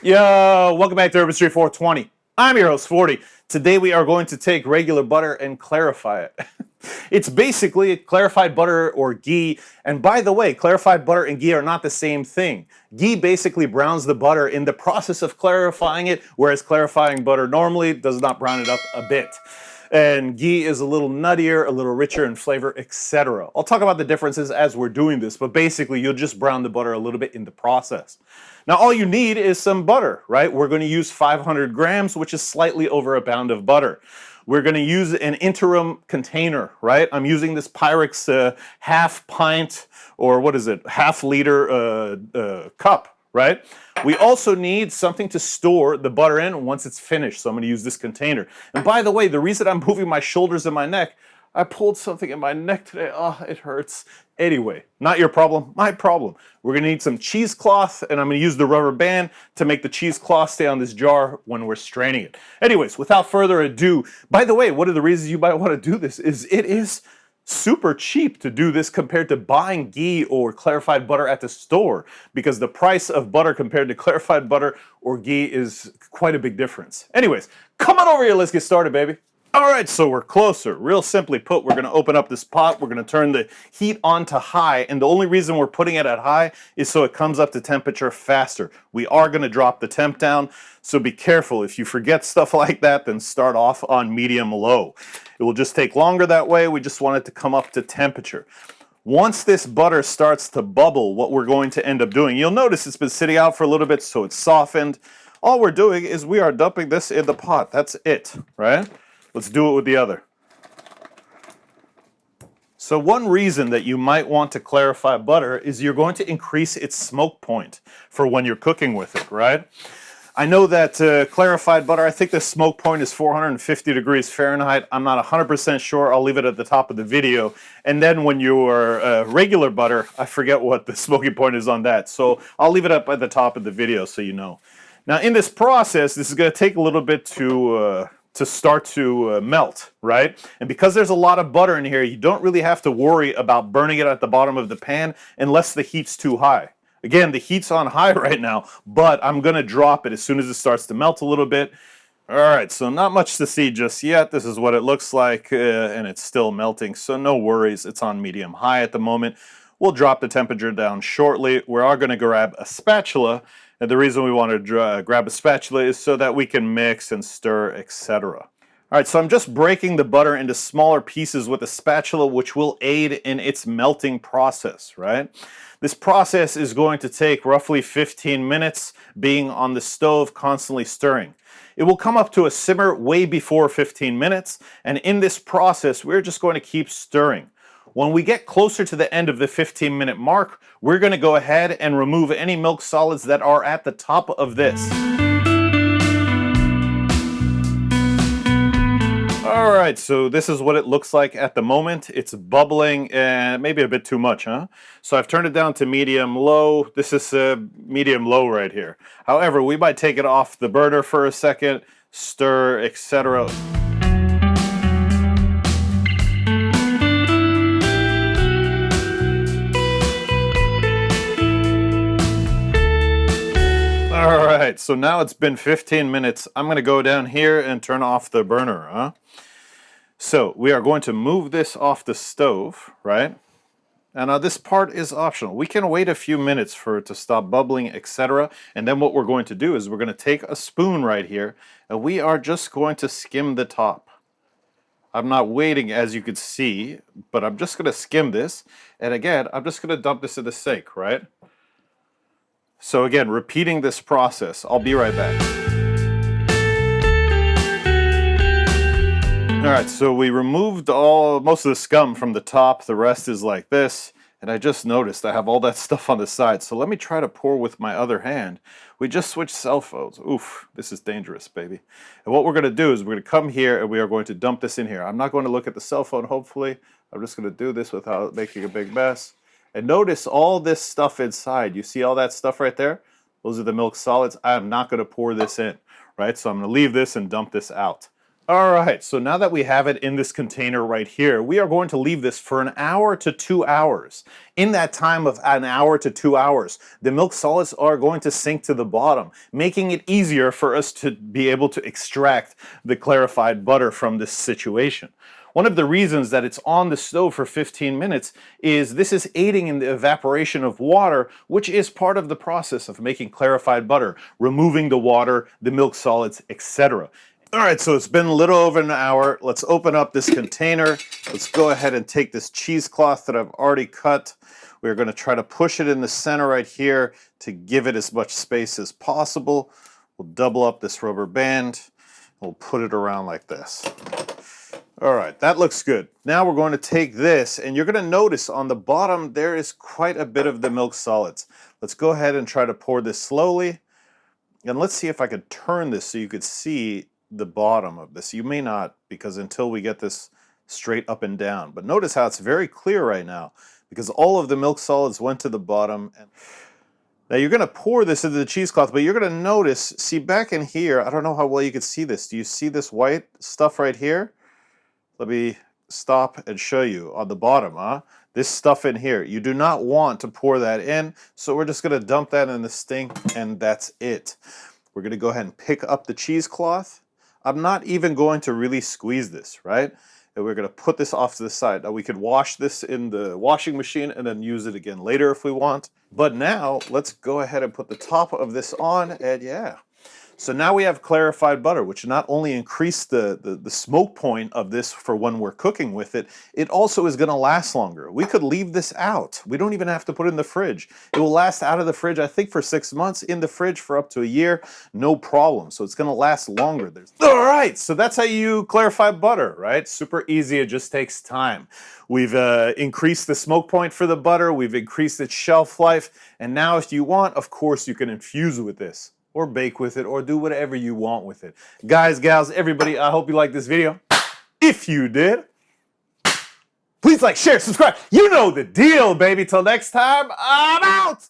Yo, welcome back to Urban Street 420. I'm your host, 40. Today we are going to take regular butter and clarify it. It's basically clarified butter or ghee. And by the way, clarified butter and ghee are not the same thing. Ghee basically browns the butter in the process of clarifying it, whereas clarifying butter normally does not brown it up a bit. And ghee is a little nuttier, a little richer in flavor, etc. I'll talk about the differences as we're doing this, but basically you'll just brown the butter a little bit in the process. Now all you need is some butter, right? We're going to use 500 grams, which is slightly over a pound of butter. We're going to use an interim container, right? I'm using this Pyrex half pint, or what is it, half liter cup, right? We also need something to store the butter in once it's finished, so I'm going to use this container. And by the way, the reason I'm moving my shoulders and my neck, I pulled something in my neck today. Oh, it hurts. Anyway, not your problem, my problem. We're going to need some cheesecloth, and I'm going to use the rubber band to make the cheesecloth stay on this jar when we're straining it. Anyways, without further ado, by the way, one of the reasons you might want to do this is it is super cheap to do this compared to buying ghee or clarified butter at the store, because the price of butter compared to clarified butter or ghee is quite a big difference. Anyways, come on over here, let's get started, baby. All right, so we're closer. Real simply put, we're going to open up this pot. We're going to turn the heat on to high, and the only reason we're putting it at high is so it comes up to temperature faster. We are going to drop the temp down, so be careful. If you forget stuff like that, then start off on medium-low. It will just take longer that way. We just want it to come up to temperature. Once this butter starts to bubble, what we're going to end up doing, you'll notice it's been sitting out for a little bit, so it's softened. All we're doing is we are dumping this in the pot. That's it, right? Let's do it with the other. So one reason that you might want to clarify butter is you're going to increase its smoke point for when you're cooking with it, right? I know that clarified butter, I think the smoke point is 450 degrees Fahrenheit. I'm not 100% sure. I'll leave it at the top of the video. And then when you are regular butter, I forget what the smoking point is on that. So I'll leave it up at the top of the video so you know. Now in this process, this is going to take a little bit to start to melt, right? And because there's a lot of butter in here, you don't really have to worry about burning it at the bottom of the pan unless the heat's too high. Again, the heat's on high right now, but I'm going to drop it as soon as it starts to melt a little bit. All right, so not much to see just yet. This is what it looks like, and it's still melting, so no worries. It's on medium-high at the moment. We'll drop the temperature down shortly. We are going to grab a spatula. And the reason we want to grab a spatula is so that we can mix and stir, etc. All right, so I'm just breaking the butter into smaller pieces with a spatula, which will aid in its melting process, right? This process is going to take roughly 15 minutes being on the stove, constantly stirring. It will come up to a simmer way before 15 minutes, and in this process, we're just going to keep stirring. When we get closer to the end of the 15-minute mark, we're going to go ahead and remove any milk solids that are at the top of this. All right, so this is what it looks like at the moment. It's bubbling and maybe a bit too much, huh? So I've turned it down to medium-low. This is medium-low right here. However, we might take it off the burner for a second, stir, etc. All right, so now it's been 15 minutes. I'm going to go down here and turn off the burner, huh? So we are going to move this off the stove, right? And now this part is optional. We can wait a few minutes for it to stop bubbling, etc. And then what we're going to do is we're going to take a spoon right here, and we are just going to skim the top. I'm not waiting, as you could see, but I'm just going to skim this. And again, I'm just going to dump this in the sink, right? So again, repeating this process. I'll be right back. All right, so we removed most of the scum from the top. The rest is like this. And I just noticed I have all that stuff on the side. So let me try to pour with my other hand. We just switched cell phones. Oof, this is dangerous, baby. And what we're going to do is we're going to come here and we are going to dump this in here. I'm not going to look at the cell phone, hopefully. I'm just going to do this without making a big mess. And notice all this stuff inside. You see all that stuff right there? Those are the milk solids. I am not going to pour this in, right? So I'm going to leave this and dump this out. All right, so now that we have it in this container right here, we are going to leave this for an hour to 2 hours. In that time of an hour to 2 hours, the milk solids are going to sink to the bottom, making it easier for us to be able to extract the clarified butter from this situation. One of the reasons that it's on the stove for 15 minutes is this is aiding in the evaporation of water, which is part of the process of making clarified butter, removing the water, the milk solids, etc. All right, so it's been a little over an hour. Let's open up this container. Let's go ahead and take this cheesecloth that I've already cut. We're going to try to push it in the center right here to give it as much space as possible. We'll double up this rubber band. We'll put it around like this. All right, that looks good. Now we're going to take this, and you're going to notice on the bottom there is quite a bit of the milk solids. Let's go ahead and try to pour this slowly. And let's see if I could turn this so you could see the bottom of this. You may not, because until we get this straight up and down. But notice how it's very clear right now, because all of the milk solids went to the bottom. And now you're going to pour this into the cheesecloth, but you're going to notice, see back in here, I don't know how well you can see this. Do you see this white stuff right here? Let me stop and show you on the bottom, this stuff in here. You do not want to pour that in, so we're just going to dump that in the sink, and that's it. We're going to go ahead and pick up the cheesecloth. I'm not even going to really squeeze this, right? And we're going to put this off to the side. Now we could wash this in the washing machine and then use it again later if we want. But now let's go ahead and put the top of this on, and yeah. So now we have clarified butter, which not only increased the smoke point of this for when we're cooking with it, it also is going to last longer. We could leave this out. We don't even have to put it in the fridge. It will last out of the fridge, I think, for 6 months, in the fridge for up to a year, no problem. So it's going to last longer. All right, so that's how you clarify butter, right? Super easy, it just takes time. We've increased the smoke point for the butter, we've increased its shelf life, and now if you want, of course, you can infuse with this, or bake with it, or do whatever you want with it. Guys, gals, everybody, I hope you liked this video. If you did, please like, share, subscribe. You know the deal, baby. Till next time, I'm out!